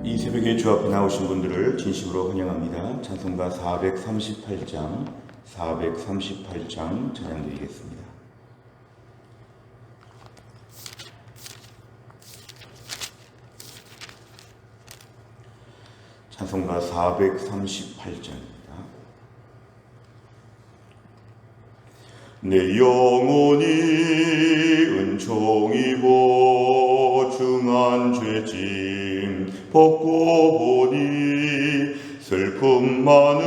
이 새벽에 주 앞에 나오신 분들을 진심으로 환영합니다. 찬송가 438장 찬양드리겠습니다. 찬송가 438장입니다. 내 영혼이 은총 입어 중한 죄짐 벗고 보니 슬픔 많은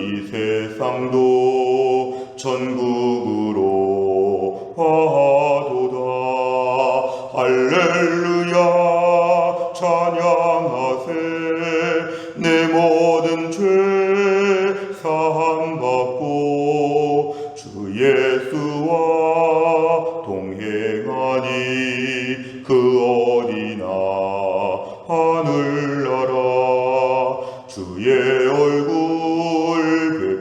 이 세상도 천국으로 화도다. 할렐루야 찬양하세. 내 모든 죄 사함받고 주 예수와 동행하니 그 어디나 하늘나라. 주의 얼굴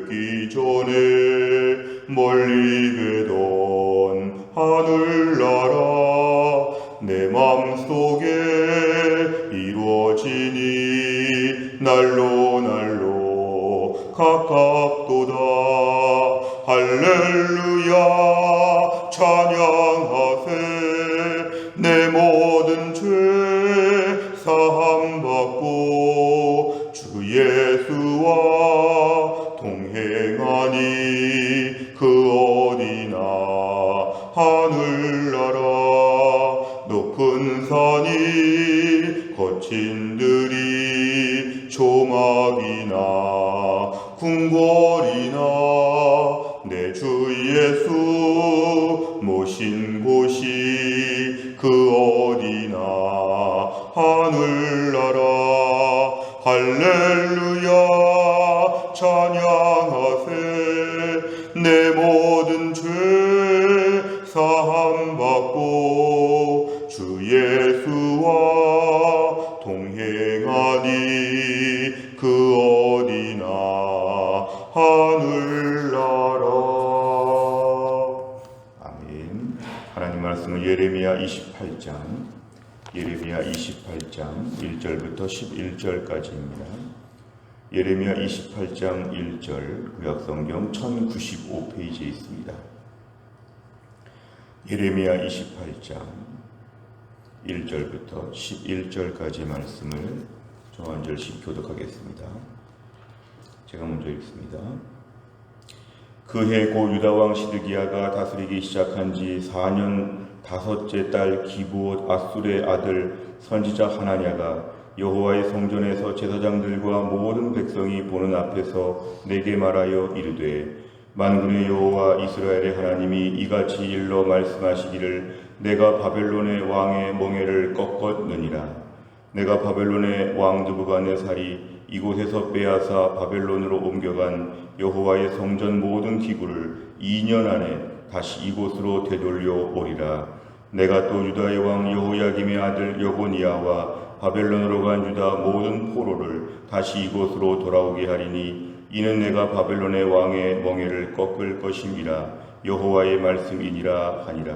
뵙기 전에 멀리 뵈던 하늘나라 내 맘속에 이루어지니 날로 가깝도다. 할렐루야 찬양하세. 내 모든 죄 사함받고 주 예수와 동행하니 그 어디나 하늘나라. 높은 산이 거친 들이 조막이나 궁궐이나 내 주 예수 모신 곳이 그 어디나 하늘나라. 할렐루야 찬양하세. 내 모든 죄 사함받고 주 예수와 동행하니 그 어디나 하늘나라. 아멘. 하나님 말씀은 예레미야 28장 1절부터 11절까지입니다. 예레미야 28장 1절 구약성경 1095페이지에 있습니다. 예레미야 28장 1절부터 11절까지 말씀을 저 한 절씩 교독하겠습니다. 제가 먼저 읽습니다. 그해 고 유다왕 시드기야가 다스리기 시작한 지 4년 다섯째 달 기브옷 아술의 아들 선지자 하나냐가 여호와의 성전에서 제사장들과 모든 백성이 보는 앞에서 내게 말하여 이르되 만군의 여호와 이스라엘의 하나님이 이같이 일러 말씀하시기를 내가 바벨론의 왕의 멍에를 꺾었느니라. 내가 바벨론의 왕 느부갓네살이 이곳에서 빼앗아 바벨론으로 옮겨간 여호와의 성전 모든 기구를 2년 안에 다시 이곳으로 되돌려 오리라. 내가 또 유다의 왕 여호야김의 아들 여고니아와 바벨론으로 간 유다 모든 포로를 다시 이곳으로 돌아오게 하리니 이는 내가 바벨론의 왕의 멍에를 꺾을 것임이라. 여호와의 말씀이니라 하니라.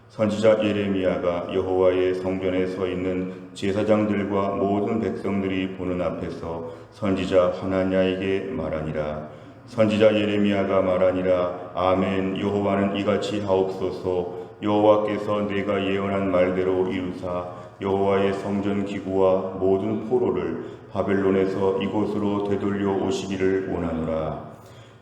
선지자 예레미야가 여호와의 성전에 서 있는 제사장들과 모든 백성들이 보는 앞에서 선지자 하나냐에게 말하니라. 선지자 예레미야가 말하니라. 아멘. 여호와는 이같이 하옵소서. 여호와께서 내가 예언한 말대로 이루사 여호와의 성전 기구와 모든 포로를 바벨론에서 이곳으로 되돌려 오시기를 원하노라.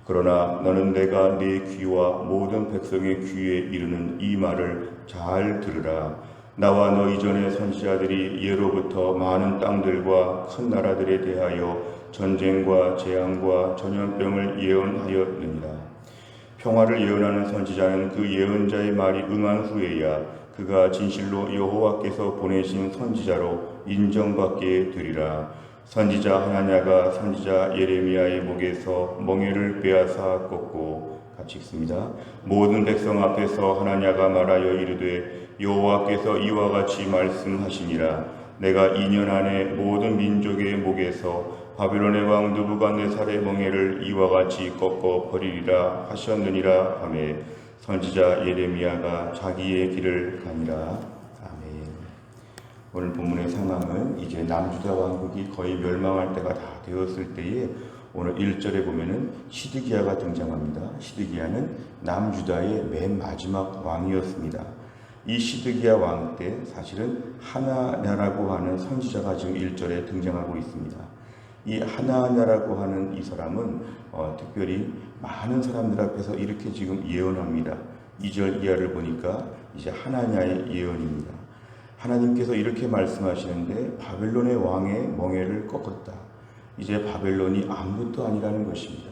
그러나 너는 내가 네 귀와 모든 백성의 귀에 이르는 이 말을 잘 들으라. 나와 너 이전의 선지자들이 예로부터 많은 땅들과 큰 나라들에 대하여 전쟁과 재앙과 전염병을 예언하였느니라. 평화를 예언하는 선지자는 그 예언자의 말이 응한 후에야 그가 진실로 여호와께서 보내신 선지자로 인정받게 되리라. 선지자 하나냐가 선지자 예레미야의 목에서 멍에를 빼앗아 꺾고, 같이 읽습니다. 모든 백성 앞에서 하나냐가 말하여 이르되 여호와께서 이와 같이 말씀하시니라. 내가 2년 안에 모든 민족의 목에서 바벨론의 왕 느부갓네살의 멍에를 이와 같이 꺾어 버리리라 하셨느니라 하매 선지자 예레미야가 자기의 길을 가니라. 아멘. 오늘 본문의 상황은 이제 남주다 왕국이 거의 멸망할 때가 다 되었을 때에 오늘 1절에 보면은 시드기야가 등장합니다. 시드기야는 남주다의 맨 마지막 왕이었습니다. 이 시드기야 왕 때 사실은 하나냐라고 하는 선지자가 지금 1절에 등장하고 있습니다. 이 하나냐라고 하는 이 사람은 특별히 많은 사람들 앞에서 이렇게 지금 예언합니다. 2절 이하를 보니까 이제 하나냐의 예언입니다. 하나님께서 이렇게 말씀하시는데 바벨론의 왕의 멍에를 꺾었다. 이제 바벨론이 아무것도 아니라는 것입니다.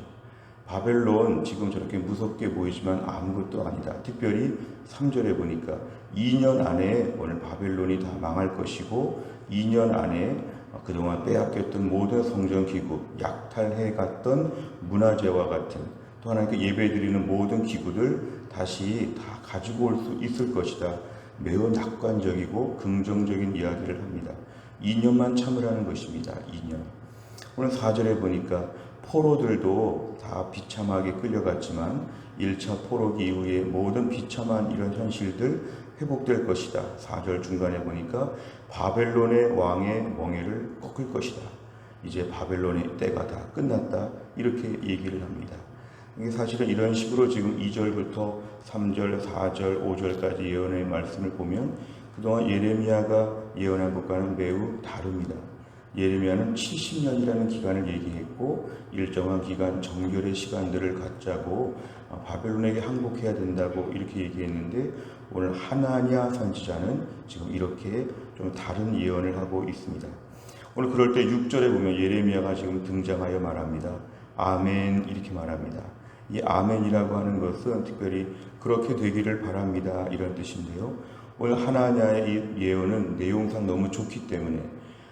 바벨론 지금 저렇게 무섭게 보이지만 아무것도 아니다. 특별히 3절에 보니까 2년 안에 오늘 바벨론이 다 망할 것이고 2년 안에 그동안 빼앗겼던 모든 성전기구, 약탈해 갔던 문화재와 같은 또 하나님께 예배드리는 모든 기구들 다시 다 가지고 올 수 있을 것이다. 매우 낙관적이고 긍정적인 이야기를 합니다. 2년만 참으라는 것입니다. 2년. 오늘 4절에 보니까 포로들도 다 비참하게 끌려갔지만 1차 포로기 이후에 모든 비참한 이런 현실들 회복될 것이다. 4절 중간에 보니까 바벨론의 왕의 멍에를 꺾을 것이다. 이제 바벨론의 때가 다 끝났다. 이렇게 얘기를 합니다. 이게 사실은 이런 식으로 지금 2절부터 3절, 4절, 5절까지 예언의 말씀을 보면 그동안 예레미야가 예언한 것과는 매우 다릅니다. 예레미야는 70년이라는 기간을 얘기했고 일정한 기간 정결의 시간들을 갖자고 바벨론에게 항복해야 된다고 이렇게 얘기했는데 오늘 하나냐 선지자는 지금 이렇게 좀 다른 예언을 하고 있습니다. 오늘 그럴 때 6절에 보면 예레미야가 지금 등장하여 말합니다. 아멘 이렇게 말합니다. 이 아멘이라고 하는 것은 특별히 그렇게 되기를 바랍니다 이런 뜻인데요. 오늘 하나냐의 이 예언은 내용상 너무 좋기 때문에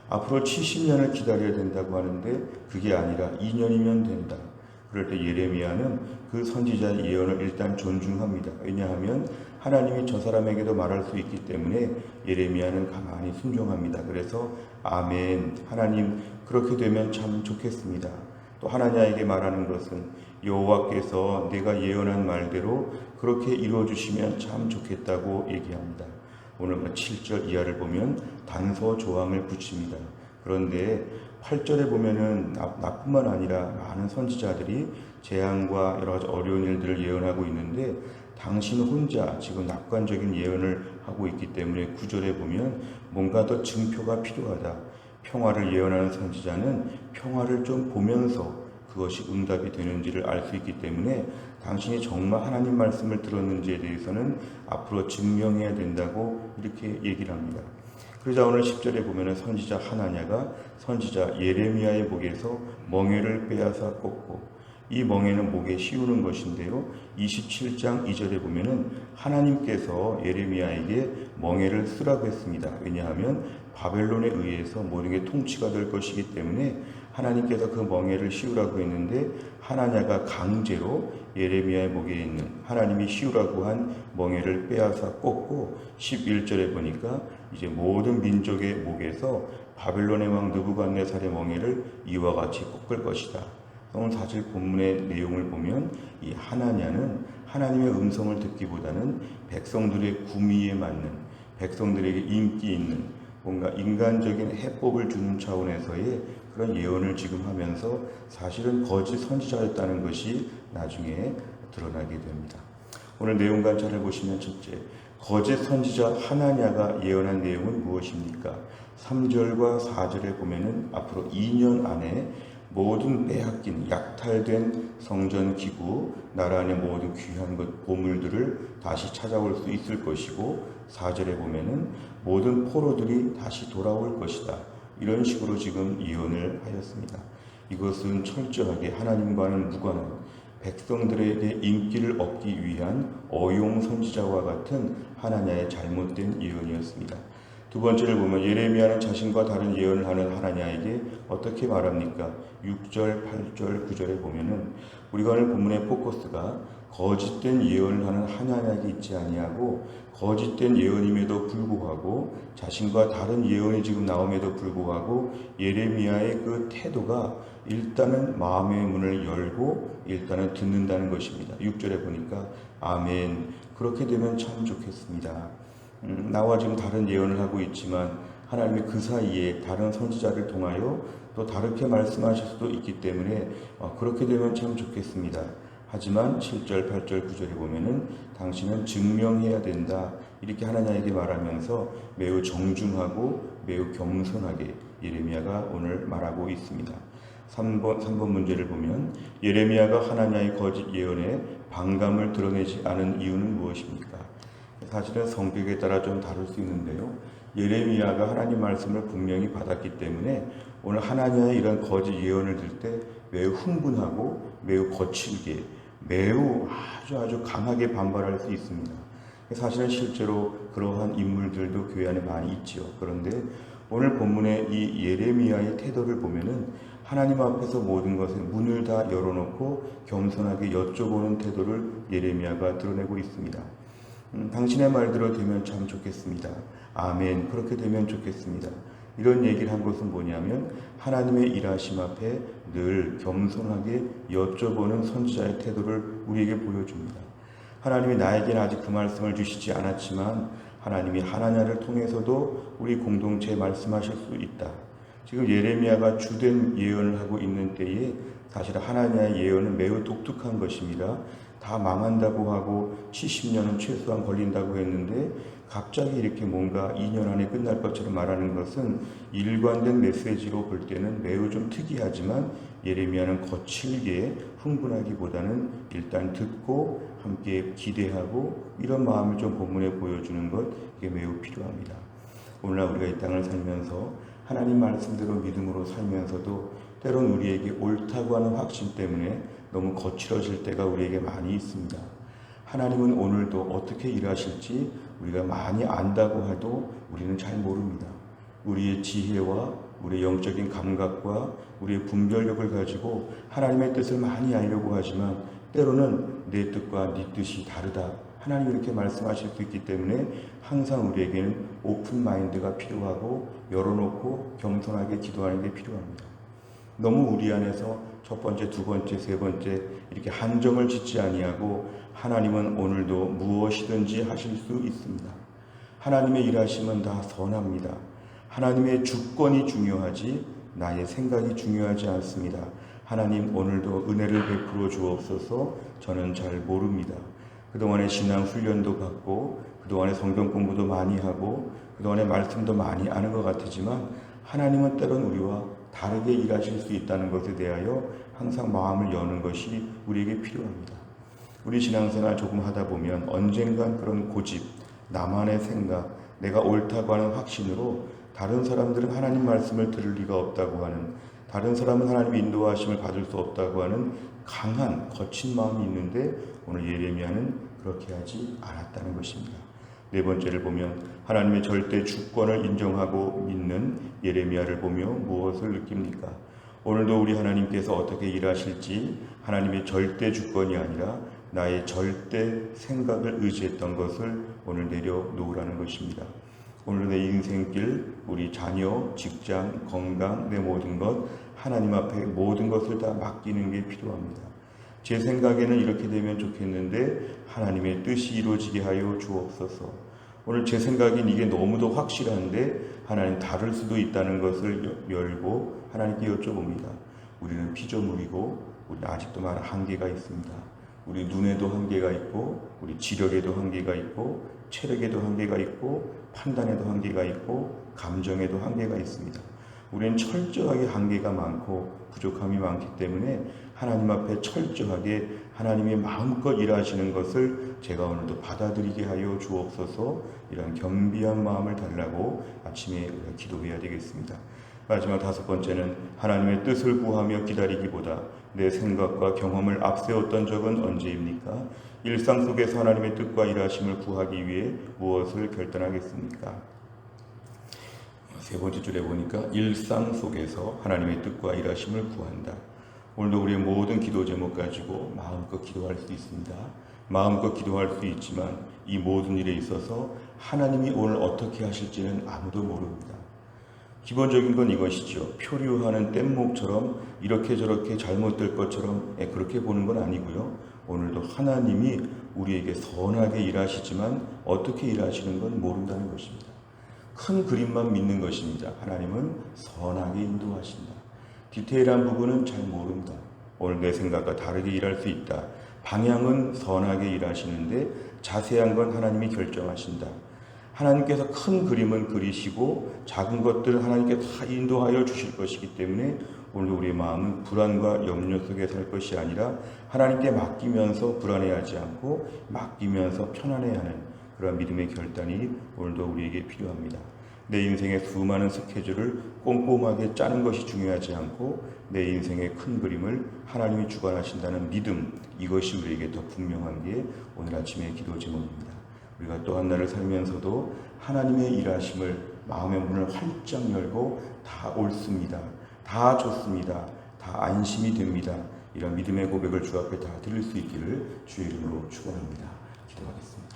앞으로 70년을 기다려야 된다고 하는데 그게 아니라 2년이면 된다. 그럴 때 예레미야는 그 선지자의 예언을 일단 존중합니다. 왜냐하면 하나님이 저 사람에게도 말할 수 있기 때문에 예레미야는 가만히 순종합니다. 그래서 아멘, 하나님 그렇게 되면 참 좋겠습니다. 또 하나냐에게 말하는 것은 여호와께서 내가 예언한 말대로 그렇게 이루어주시면 참 좋겠다고 얘기합니다. 오늘 7절 이하를 보면 단서 조항을 붙입니다. 그런데 8절에 보면은 나뿐만 아니라 많은 선지자들이 재앙과 여러 가지 어려운 일들을 예언하고 있는데 당신 혼자 지금 낙관적인 예언을 하고 있기 때문에 9절에 보면 뭔가 더 증표가 필요하다. 평화를 예언하는 선지자는 평화를 좀 보면서 그것이 응답이 되는지를 알 수 있기 때문에 당신이 정말 하나님 말씀을 들었는지에 대해서는 앞으로 증명해야 된다고 이렇게 얘기를 합니다. 그러자 오늘 10절에 보면 선지자 하나냐가 선지자 예레미야의 목에서 멍에를 빼앗아 꽂고 이 멍에는 목에 씌우는 것인데요. 27장 2절에 보면 하나님께서 예레미야에게 멍에를 쓰라고 했습니다. 왜냐하면 바벨론에 의해서 모든 게 통치가 될 것이기 때문에 하나님께서 그 멍에를 씌우라고 했는데 하나냐가 강제로 예레미야의 목에 있는 하나님이 씌우라고 한 멍에를 빼앗아 꽂고 11절에 보니까 이제 모든 민족의 목에서 바벨론의 왕 느부갓네살의 멍에를 이와 같이 꽂을 것이다. 오늘 사실 본문의 내용을 보면 이 하나냐는 하나님의 음성을 듣기보다는 백성들의 구미에 맞는 백성들에게 인기 있는 뭔가 인간적인 해법을 주는 차원에서의 그런 예언을 지금 하면서 사실은 거짓 선지자였다는 것이 나중에 드러나게 됩니다. 오늘 내용 관찰을 보시면 첫째, 거짓 선지자 하나냐가 예언한 내용은 무엇입니까? 3절과 4절에 보면은 앞으로 2년 안에 모든 빼앗긴 약탈된 성전 기구, 나라 안의 모든 귀한 것, 보물들을 다시 찾아올 수 있을 것이고 4절에 보면은 모든 포로들이 다시 돌아올 것이다. 이런 식으로 지금 예언을 하였습니다. 이것은 철저하게 하나님과는 무관한 백성들에게 인기를 얻기 위한 어용 선지자와 같은 하나냐의 잘못된 예언이었습니다. 두 번째를 보면 예레미야는 자신과 다른 예언을 하는 하나냐에게 어떻게 말합니까? 6절, 8절, 9절에 보면은 우리가 오늘 본문의 포커스가 거짓된 예언을 하는 하나냐에게 있지 아니하고 거짓된 예언임에도 불구하고 자신과 다른 예언이 지금 나옴에도 불구하고 예레미야의 그 태도가 일단은 마음의 문을 열고 일단은 듣는다는 것입니다. 6절에 보니까 아멘, 그렇게 되면 참 좋겠습니다. 나와 지금 다른 예언을 하고 있지만 하나님이 그 사이에 다른 선지자를 통하여 또 다르게 말씀하실 수도 있기 때문에 그렇게 되면 참 좋겠습니다. 하지만 7절, 8절, 9절에 보면은 당신은 증명해야 된다. 이렇게 하나님에게 말하면서 매우 정중하고 매우 겸손하게 예레미야가 오늘 말하고 있습니다. 3번 문제를 보면 예레미야가 하나님의 거짓 예언에 반감을 드러내지 않은 이유는 무엇입니까? 사실은 성격에 따라 좀 다를 수 있는데요. 예레미야가 하나님 말씀을 분명히 받았기 때문에 오늘 하나님의 이런 거짓 예언을 들 때 매우 흥분하고 매우 거칠게 매우 아주 강하게 반발할 수 있습니다. 사실은 실제로 그러한 인물들도 교회 안에 많이 있지요. 그런데 오늘 본문의 이 예레미야의 태도를 보면은 하나님 앞에서 모든 것에 문을 다 열어놓고 겸손하게 여쭤보는 태도를 예레미야가 드러내고 있습니다. 당신의 말대로 되면 참 좋겠습니다. 아멘. 그렇게 되면 좋겠습니다. 이런 얘기를 한 것은 뭐냐면 하나님의 일하심 앞에 늘 겸손하게 여쭤보는 선지자의 태도를 우리에게 보여줍니다. 하나님이 나에게는 아직 그 말씀을 주시지 않았지만 하나님이 하나냐를 통해서도 우리 공동체에 말씀하실 수 있다. 지금 예레미야가 주된 예언을 하고 있는 때에 사실 하나냐의 예언은 매우 독특한 것입니다. 다 망한다고 하고 70년은 최소한 걸린다고 했는데 갑자기 이렇게 뭔가 2년 안에 끝날 것처럼 말하는 것은 일관된 메시지로 볼 때는 매우 좀 특이하지만 예레미야는 거칠게 흥분하기보다는 일단 듣고 함께 기대하고 이런 마음을 좀 본문에 보여주는 것, 이게 매우 필요합니다. 오늘날 우리가 이 땅을 살면서 하나님 말씀대로 믿음으로 살면서도 때론 우리에게 옳다고 하는 확신 때문에 너무 거칠어질 때가 우리에게 많이 있습니다. 하나님은 오늘도 어떻게 일하실지 우리가 많이 안다고 해도 우리는 잘 모릅니다. 우리의 지혜와 우리의 영적인 감각과 우리의 분별력을 가지고 하나님의 뜻을 많이 알려고 하지만 때로는 내 뜻과 네 뜻이 다르다. 하나님이 이렇게 말씀하실 수 있기 때문에 항상 우리에게는 오픈 마인드가 필요하고 열어놓고 겸손하게 기도하는 게 필요합니다. 너무 우리 안에서 첫 번째, 두 번째, 세 번째 이렇게 한정을 짓지 아니하고 하나님은 오늘도 무엇이든지 하실 수 있습니다. 하나님의 일하심은 다 선합니다. 하나님의 주권이 중요하지 나의 생각이 중요하지 않습니다. 하나님 오늘도 은혜를 베풀어 주옵소서. 저는 잘 모릅니다. 그동안에 신앙 훈련도 받고 그동안에 성경 공부도 많이 하고 그동안에 말씀도 많이 아는 것 같지만 하나님은 때론 우리와 다르게 일하실 수 있다는 것에 대하여 항상 마음을 여는 것이 우리에게 필요합니다. 우리 신앙생활 조금 하다 보면 언젠간 그런 고집, 나만의 생각, 내가 옳다고 하는 확신으로 다른 사람들은 하나님 말씀을 들을 리가 없다고 하는, 다른 사람은 하나님의 인도하심을 받을 수 없다고 하는 강한 거친 마음이 있는데 오늘 예레미야는 그렇게 하지 않았다는 것입니다. 네 번째를 보면 하나님의 절대 주권을 인정하고 믿는 예레미야를 보며 무엇을 느낍니까? 오늘도 우리 하나님께서 어떻게 일하실지 하나님의 절대 주권이 아니라 나의 절대 생각을 의지했던 것을 오늘 내려놓으라는 것입니다. 오늘 내 인생길, 우리 자녀, 직장, 건강, 내 모든 것 하나님 앞에 모든 것을 다 맡기는 게 필요합니다. 제 생각에는 이렇게 되면 좋겠는데 하나님의 뜻이 이루어지게 하여 주옵소서. 오늘 제 생각엔 이게 너무도 확실한데 하나님 다를 수도 있다는 것을 열고 하나님께 여쭤봅니다. 우리는 피조물이고 우리 아직도 많은 한계가 있습니다. 우리 눈에도 한계가 있고 우리 지력에도 한계가 있고 체력에도 한계가 있고 판단에도 한계가 있고 감정에도 한계가 있습니다. 우리는 철저하게 한계가 많고 부족함이 많기 때문에 하나님 앞에 철저하게 하나님이 마음껏 일하시는 것을 제가 오늘도 받아들이게 하여 주옵소서. 이런 겸비한 마음을 달라고 아침에 우리가 기도해야 되겠습니다. 마지막 다섯 번째는 하나님의 뜻을 구하며 기다리기보다 내 생각과 경험을 앞세웠던 적은 언제입니까? 일상 속에서 하나님의 뜻과 일하심을 구하기 위해 무엇을 결단하겠습니까? 세 번째 줄에 보니까 일상 속에서 하나님의 뜻과 일하심을 구한다. 오늘도 우리의 모든 기도 제목 가지고 마음껏 기도할 수 있습니다. 마음껏 기도할 수 있지만 이 모든 일에 있어서 하나님이 오늘 어떻게 하실지는 아무도 모릅니다. 기본적인 건 이것이죠. 표류하는 뗏목처럼 이렇게 저렇게 잘못될 것처럼 그렇게 보는 건 아니고요. 오늘도 하나님이 우리에게 선하게 일하시지만 어떻게 일하시는 건 모른다는 것입니다. 큰 그림만 믿는 것입니다. 하나님은 선하게 인도하신다. 디테일한 부분은 잘 모른다. 오늘 내 생각과 다르게 일할 수 있다. 방향은 선하게 일하시는데 자세한 건 하나님이 결정하신다. 하나님께서 큰 그림은 그리시고 작은 것들은 하나님께서 다 인도하여 주실 것이기 때문에 오늘 우리의 마음은 불안과 염려 속에 살 것이 아니라 하나님께 맡기면서 불안해하지 않고 맡기면서 편안해하는 그런 믿음의 결단이 오늘도 우리에게 필요합니다. 내 인생의 수많은 스케줄을 꼼꼼하게 짜는 것이 중요하지 않고 내 인생의 큰 그림을 하나님이 주관하신다는 믿음, 이것이 우리에게 더 분명한 게 오늘 아침의 기도 제목입니다. 우리가 또 한 날을 살면서도 하나님의 일하심을 마음의 문을 활짝 열고 다 옳습니다, 다 좋습니다, 다 안심이 됩니다, 이런 믿음의 고백을 주 앞에 다 드릴 수 있기를 주의 이름으로 축원합니다. 기도하겠습니다.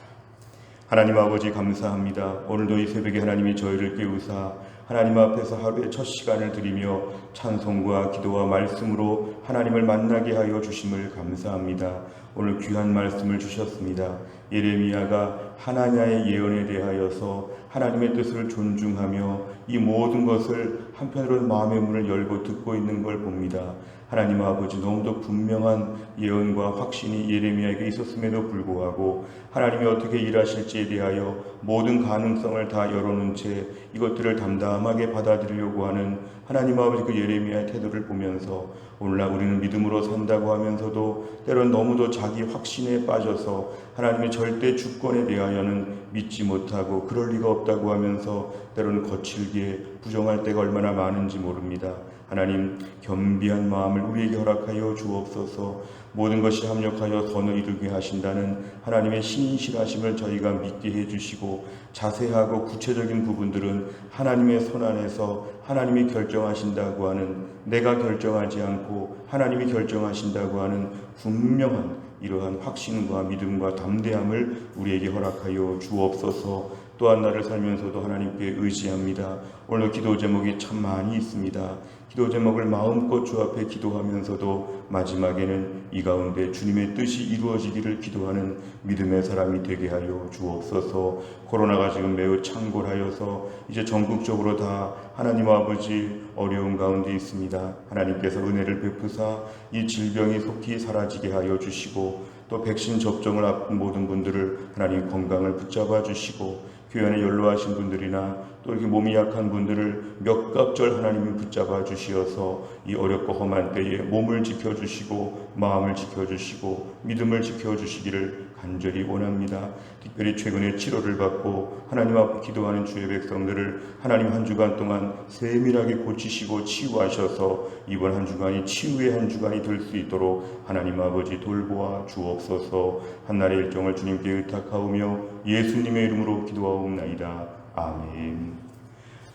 하나님 아버지 감사합니다. 오늘도 이 새벽에 하나님이 저희를 깨우사 하나님 앞에서 하루의 첫 시간을 드리며 찬송과 기도와 말씀으로 하나님을 만나게 하여 주심을 감사합니다. 오늘 귀한 말씀을 주셨습니다. 예레미야가 하나냐의 예언에 대하여서 하나님의 뜻을 존중하며 이 모든 것을 한편으로는 마음의 문을 열고 듣고 있는 걸 봅니다. 하나님 아버지, 너무도 분명한 예언과 확신이 예레미야에게 있었음에도 불구하고 하나님이 어떻게 일하실지에 대하여 모든 가능성을 다 열어놓은 채 이것들을 담담하게 받아들이려고 하는 하나님 아버지 그 예레미야의 태도를 보면서 오늘날 우리는 믿음으로 산다고 하면서도 때론 너무도 자기 확신에 빠져서 하나님의 절대 주권에 대하여는 믿지 못하고 그럴 리가 없다고 하면서 때로는 거칠게 부정할 때가 얼마나 많은지 모릅니다. 하나님, 겸비한 마음을 우리에게 허락하여 주옵소서. 모든 것이 합력하여 선을 이루게 하신다는 하나님의 신실하심을 저희가 믿게 해주시고 자세하고 구체적인 부분들은 하나님의 손 안에서 하나님이 결정하신다고 하는, 내가 결정하지 않고 하나님이 결정하신다고 하는 분명한 이러한 확신과 믿음과 담대함을 우리에게 허락하여 주옵소서. 또한 나를 살면서도 하나님께 의지합니다. 오늘 기도 제목이 참 많이 있습니다. 기도 제목을 마음껏 주 앞에 기도하면서도 마지막에는 이 가운데 주님의 뜻이 이루어지기를 기도하는 믿음의 사람이 되게 하여 주옵소서. 코로나가 지금 매우 창궐하여서 이제 전국적으로 다 하나님 아버지 어려운 가운데 있습니다. 하나님께서 은혜를 베푸사 이 질병이 속히 사라지게 하여 주시고 또 백신 접종을 앞둔 모든 분들을 하나님 건강을 붙잡아 주시고 교회 안에 연로하신 분들이나 또 이렇게 몸이 약한 분들을 몇 갑절 하나님이 붙잡아 주시어서 이 어렵고 험한 때에 몸을 지켜주시고 마음을 지켜주시고 믿음을 지켜주시기를 간절히 원합니다. 특별히 최근에 치료를 받고 하나님 앞에 기도하는 주의 백성들을 하나님 한 주간 동안 세밀하게 고치시고 치유하셔서 이번 한 주간이 치유의 한 주간이 될 수 있도록 하나님 아버지 돌보아 주옵소서. 한날의 일정을 주님께 의탁하오며 예수님의 이름으로 기도하옵나이다. 아멘.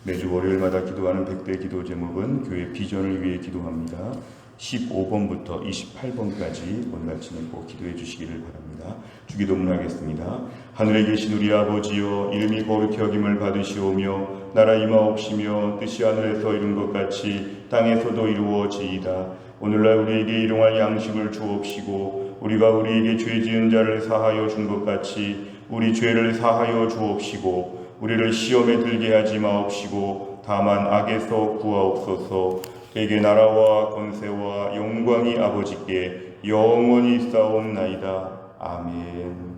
매주 월요일마다 기도하는 100대 기도 제목은 교회 비전을 위해 기도합니다. 15번부터 28번까지 오늘 아침에 꼭 기도해 주시기를 바랍니다. 주기도문 하겠습니다. 하늘에 계신 우리 아버지여, 이름이 거룩히 여김을 받으시오며 나라 임하옵시며 뜻이 하늘에서 이룬 것 같이 땅에서도 이루어지이다. 오늘날 우리에게 일용할 양식을 주옵시고 우리가 우리에게 죄 지은 자를 사하여 준 것 같이 우리 죄를 사하여 주옵시고 우리를 시험에 들게 하지 마옵시고 다만 악에서 구하옵소서. 대개 나라와 권세와 영광이 아버지께 영원히 있사옵나이다. 아멘.